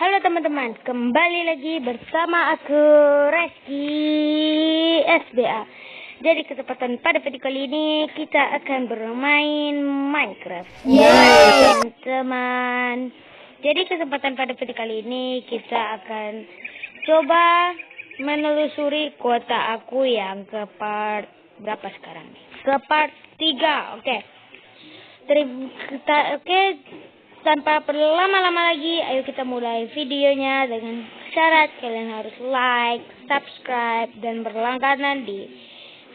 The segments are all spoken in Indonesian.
Halo teman-teman, kembali lagi bersama aku Reski SBA. Jadi kesempatan pada video kali ini kita akan bermain Minecraft. Teman-teman. Jadi kesempatan pada video kali ini kita akan coba menelusuri kota aku yang ke part berapa sekarang nih? Ke part 3. Oke. Tanpa berlama-lama lagi, ayo kita mulai videonya dengan syarat kalian harus like, subscribe, dan berlangganan di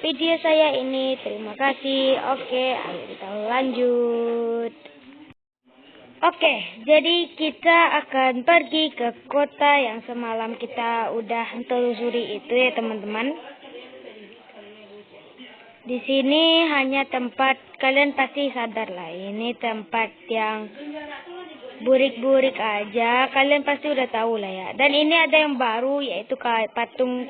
video saya ini. Terima kasih. Oke, ayo kita lanjut. Oke, jadi kita akan pergi ke kota yang semalam kita udah telusuri itu ya teman-teman. Di sini hanya tempat, kalian pasti sadar lah, ini tempat yang burik-burik aja. Kalian pasti udah tahu lah ya. Dan ini ada yang baru, yaitu kayak patung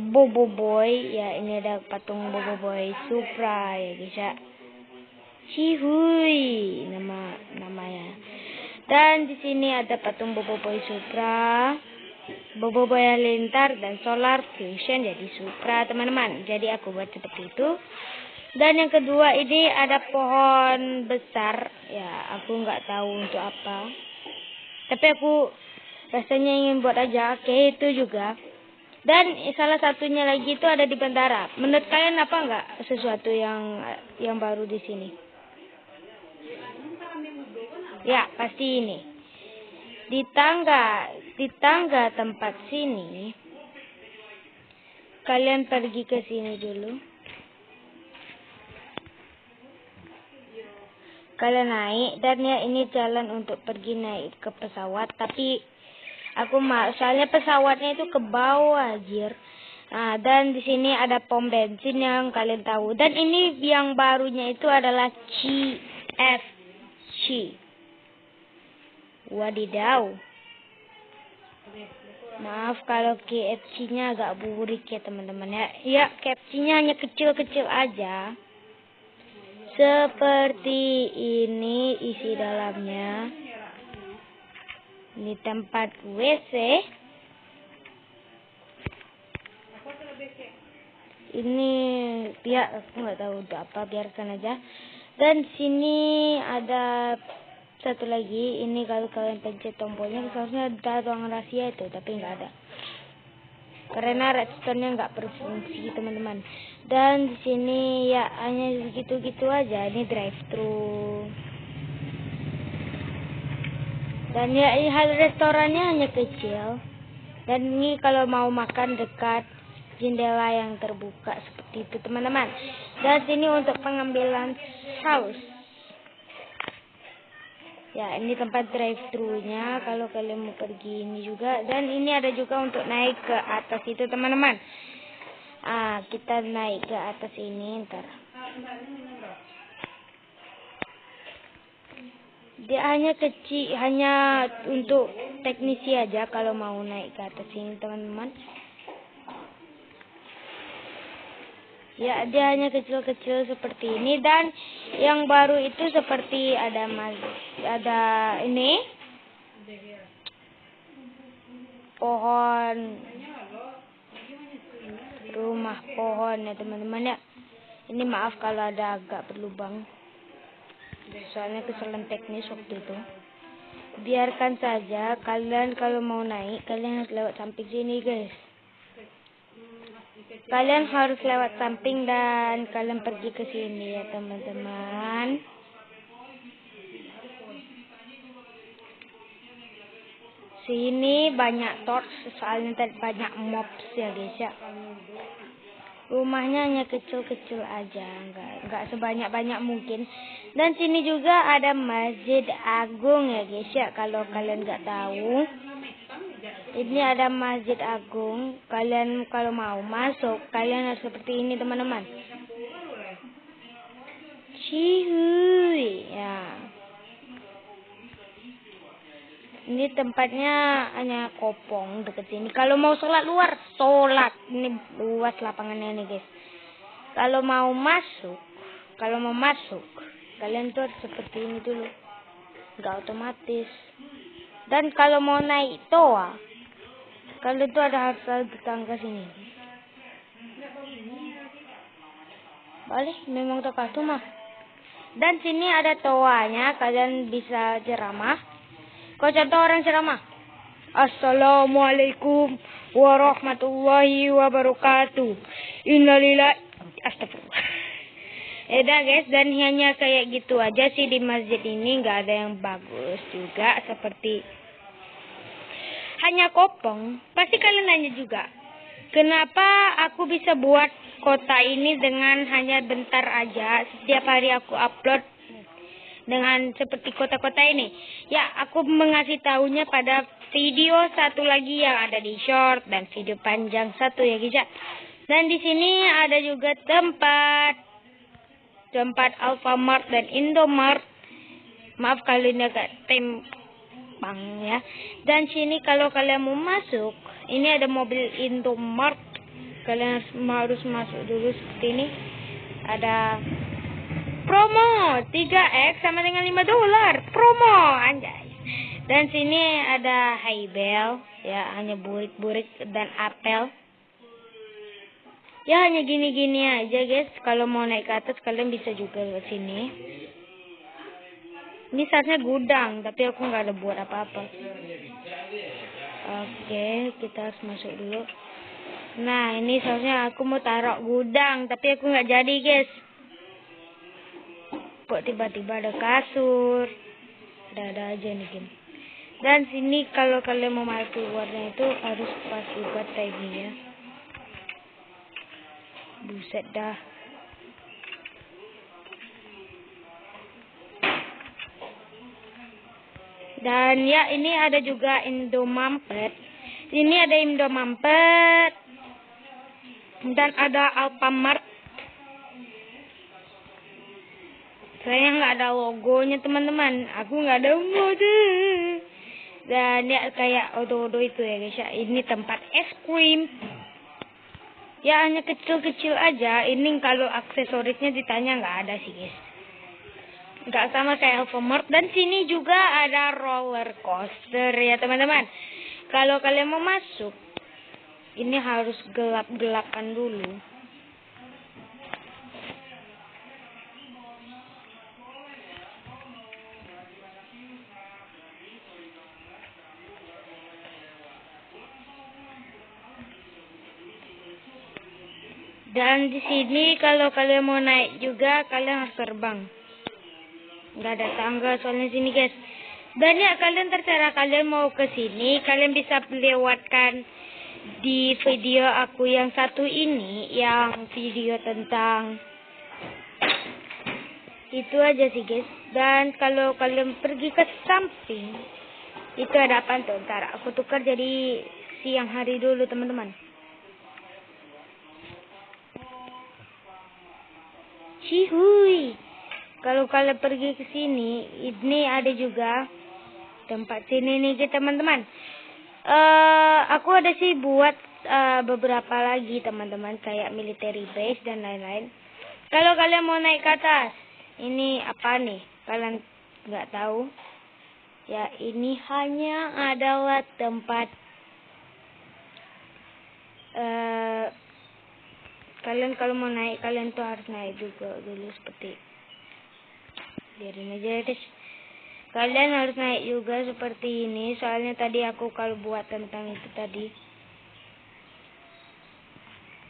Bobo Boy. Ya, ini ada patung Bobo Boy Supra ya guys ya. Cihuy namanya. Dan di sini ada patung Bobo Boy Supra, Bobo Boy Lintar, dan Solar Fusion jadi Supra teman-teman. Jadi aku buat seperti itu. Dan yang kedua ini ada pohon besar. Ya aku nggak tahu untuk apa. Tapi aku rasanya ingin buat aja. Oke, itu juga. Dan salah satunya lagi itu ada di Bentara. Menurut kalian apa nggak sesuatu yang baru di sini? Ya pasti ini. Di tangga tempat sini, kalian pergi ke sini dulu. Kalian naik, dan ya ini jalan untuk pergi naik ke pesawat. Tapi aku soalnya pesawatnya itu ke bawah anjir. Nah, dan di sini ada pom bensin yang kalian tahu. Dan ini yang barunya itu adalah KFC. Wadidaw. Maaf kalau KFC-nya agak burik ya teman-teman ya. Ya, KFC-nya hanya kecil-kecil aja. Seperti ini isi dalamnya. Ini tempat WC. Ini ya aku nggak tahu udah apa, biarkan aja. Dan sini ada satu lagi. Ini kalau kalian pencet tombolnya seharusnya ada ruang rahasia itu, tapi nggak ada karena redstone-nya nggak berfungsi teman-teman. Dan di sini ya hanya gitu-gitu aja. Ini drive-thru. Dan ya restorannya hanya kecil. Dan ini kalau mau makan dekat jendela yang terbuka seperti itu teman-teman. Dan sini untuk pengambilan saus. Ya, ini tempat drive-thru-nya kalau kalian mau pergi ini juga. Dan ini ada juga untuk naik ke atas itu teman-teman. Kita naik ke atas ini ntar. Dia hanya kecil, hanya untuk teknisi aja kalau mau naik ke atas ini teman-teman. Ya, dia hanya kecil-kecil seperti ini. Dan yang baru itu seperti ada ini pohon, rumah pohon ya teman-teman ya. Ini maaf kalau ada agak berlubang, soalnya kesalahan teknis waktu itu. Biarkan saja. Kalian kalau mau naik, kalian harus lewat samping sini guys. Kalian harus lewat samping dan kalian pergi ke sini ya teman-teman. Sini banyak torch soalnya tadi banyak mobs ya guys ya. Rumahnya hanya kecil-kecil aja, nggak sebanyak-banyak mungkin. Dan sini juga ada Masjid Agung ya guys ya. Kalau kalian nggak tahu, ini ada Masjid Agung. Kalian kalau mau masuk, kalian harus seperti ini teman-teman. Cihuy ya. Ini tempatnya hanya kopong deket sini. Kalau mau sholat luar, sholat. Ini luas lapangannya nih guys. Kalau mau masuk, kalian tuh harus seperti ini dulu. Nggak otomatis. Dan kalau mau naik toa, kalian tuh harus datang ke sini. Boleh, memang tepat tuh mah. Dan sini ada toanya, kalian bisa ceramah. Kau contoh orang ceramah. Assalamualaikum warahmatullahi wabarakatuh. Innalillahi. Astagfirullah. Dah guys, dan hanya kayak gitu aja sih di masjid ini, nggak ada yang bagus juga seperti hanya kopong. Pasti kalian nanya juga, kenapa aku bisa buat kota ini dengan hanya bentar aja? Setiap hari aku upload dengan seperti kota-kota ini. Ya, aku mengasih tahunya pada video satu lagi yang ada di short dan video panjang satu ya guys ya. Dan di sini ada juga tempat Alfamart dan Indomart. Maaf kalau ini agak tempang ya. Dan sini kalau kalian mau masuk, ini ada mobil Indomart. Kalian harus masuk dulu seperti ini. Ada promo 3X sama dengan $5. Promo anjay. Dan sini ada Haibel ya, hanya burik-burik dan apel. Ya hanya gini-gini aja guys. Kalau mau naik ke atas kalian bisa juga ke sini. Ini saatnya gudang, tapi aku nggak ada buat apa-apa. Oke, kita harus masuk dulu. Nah, ini seharusnya aku mau taruh gudang, tapi aku nggak jadi guys. Kok tiba-tiba ada kasur? Ada aja nih game. Dan sini kalau kalian mau masuk keluarnya itu harus pas juga timingnya. Buset dah. Dan ya ini ada juga Indomaret. Ini ada Indomaret. Dan ada Alfamart. Saya nggak ada logonya teman-teman. Aku nggak ada mode. Dan ya kayak odo-odo itu ya guys ya. Ini tempat es krim. Ya hanya kecil-kecil aja. Ini kalau aksesorisnya ditanya nggak ada sih guys. Nggak sama kayak Alfamart. Dan sini juga ada roller coaster ya teman-teman. Kalau kalian mau masuk, ini harus gelap-gelapan dulu. Dan di sini kalau kalian mau naik juga kalian harus terbang. Nggak ada tangga soalnya sini guys. Dan ya kalian terserah kalian mau ke sini, kalian bisa lewatkan di video aku yang satu ini, yang video tentang itu aja sih guys. Dan kalau kalian pergi ke samping, itu ada apa tuh? Ntar aku tukar jadi siang hari dulu teman-teman. Cihuy. Kalau kalian pergi ke sini, ini ada juga tempat sini nih teman-teman. Aku ada sih buat beberapa lagi teman-teman, kayak military base dan lain-lain. Kalau kalian mau naik ke atas, ini apa nih? Kalian nggak tahu? Ya ini hanya adalah tempat kalian kalau mau naik, kalian tuh harus naik juga dulu seperti biarin aja guys. Kalian harus naik juga seperti ini, soalnya tadi aku kalau buat tentang itu tadi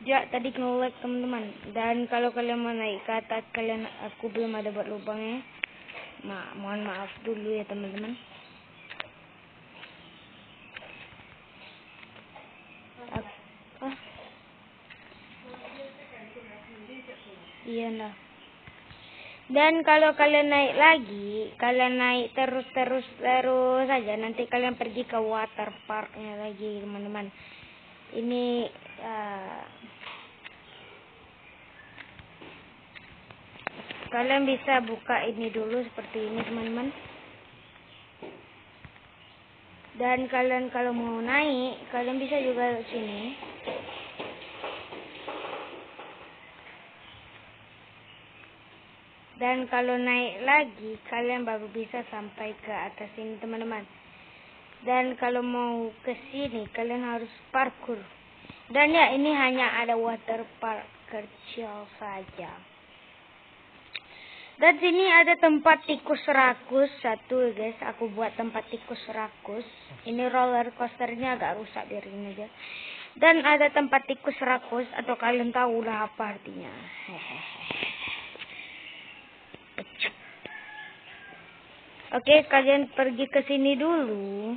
ya tadi nge-lag teman-teman. Dan kalau kalian mau naik ke atas, aku belum ada buat lubangnya. Mohon maaf dulu ya teman-teman. Iya lah. Dan kalau kalian naik lagi, kalian naik terus saja. Nanti kalian pergi ke water parknya lagi teman-teman. Ini kalian bisa buka ini dulu seperti ini teman-teman. Dan kalian kalau mau naik, kalian bisa juga ke sini. Dan kalau naik lagi, kalian baru bisa sampai ke atas ini teman-teman. Dan kalau mau ke sini kalian harus parkur. Dan ya ini hanya ada water park kecil saja. Dan sini ada tempat tikus rakus satu guys. Aku buat tempat tikus rakus. Ini roller coasternya agak rusak, biarin aja. Dan ada tempat tikus rakus, atau kalian tahu lah apa artinya. Oke, kalian pergi ke sini dulu.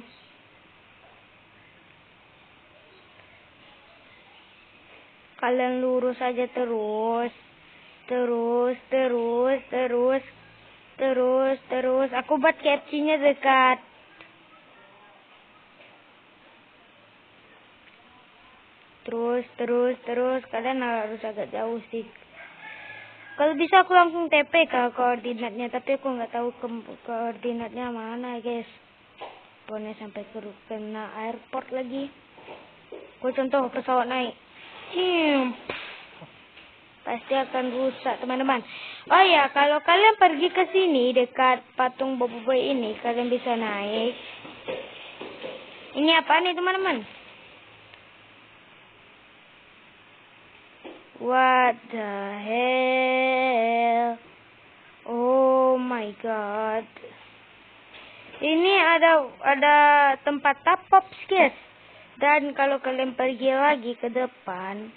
Kalian lurus aja terus. Aku buat captionnya dekat. Terus. Kalian harus agak jauh sih. Kalau bisa aku langsung TP ke koordinatnya, tapi aku nggak tahu koordinatnya mana guys. Pokoknya sampai kena airport lagi. Aku contoh pesawat naik. Pasti akan rusak teman-teman. Oh ya, kalau kalian pergi ke sini dekat patung Boboiboy ini, kalian bisa naik. Ini apa nih teman-teman? What the hell? Oh my god. Ini ada tempat tapops guys. Dan kalau kalian pergi lagi ke depan,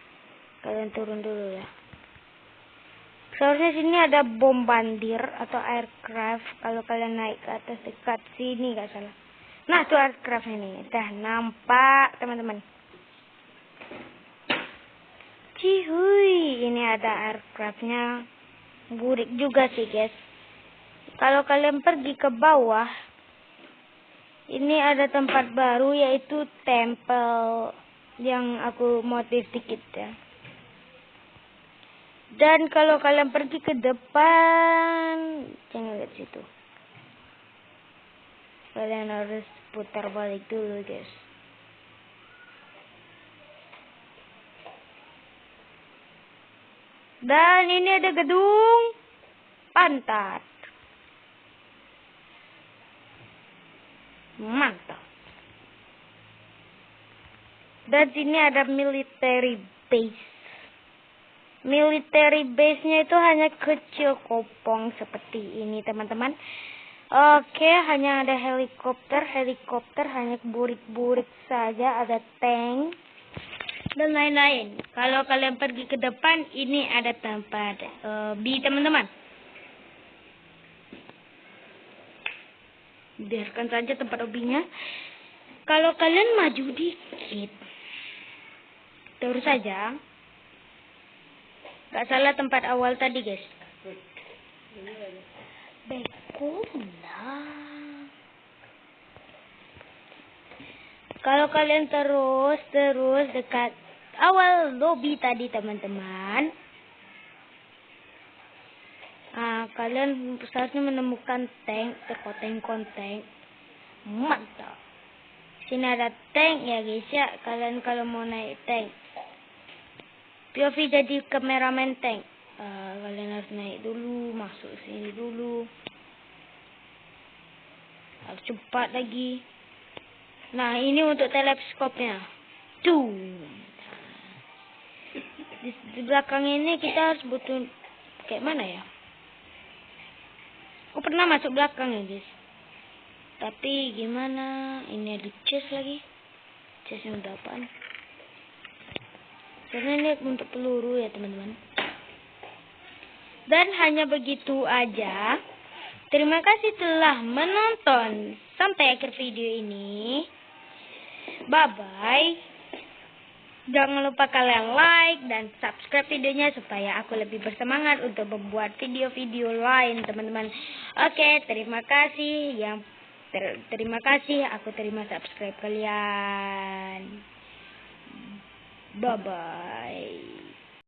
kalian turun dulu ya. Seharusnya sini ada bombardir atau aircraft. Kalau kalian naik ke atas dekat sini gak salah. Nah tuh aircraft ini. Dah nampak teman-teman. Cihuy. Ini ada aircraftnya. Burik juga sih guys. Kalau kalian pergi ke bawah. Ini ada tempat baru yaitu tempel. Yang aku motif dikit ya. Dan kalau kalian pergi ke depan, jangan lihat situ. Kalian harus putar balik dulu guys. Dan ini ada gedung pantat. Mantap. Dan sini ada military base. Military base-nya itu hanya kecil kopong seperti ini teman-teman. Oke, hanya ada helikopter hanya burik-burik saja, ada tank dan lain-lain. Kalau kalian pergi ke depan, ini ada tempat B teman-teman. Biarkan saja tempat hobinya. Kalau kalian maju dikit, terus saja. Gak salah tempat awal tadi guys. Baiklah. Kalau kalian terus dekat awal lobby tadi teman-teman. Kalian seharusnya menemukan tank terkonteng-konteng. Mantap. Sini ada tank ya guys ya. Kalian kalau mau naik tank. POV jadi kameramen tank. Kalian harus naik dulu, masuk sini dulu. Harus cepat lagi. Nah, ini untuk teleskopnya. Tuh. Di belakang ini kita harus butuh kayak mana ya? Aku pernah masuk belakang ya, guys. Tapi gimana? Ini ada chest lagi. Chestnya udah apaan? Karena ini untuk peluru ya teman-teman. Dan hanya begitu aja. Terima kasih telah menonton sampai akhir video ini. Bye-bye. Jangan lupa kalian like dan subscribe videonya supaya aku lebih bersemangat untuk membuat video-video lain teman-teman. Oke, terima kasih. Terima kasih aku terima subscribe kalian. Bye-bye.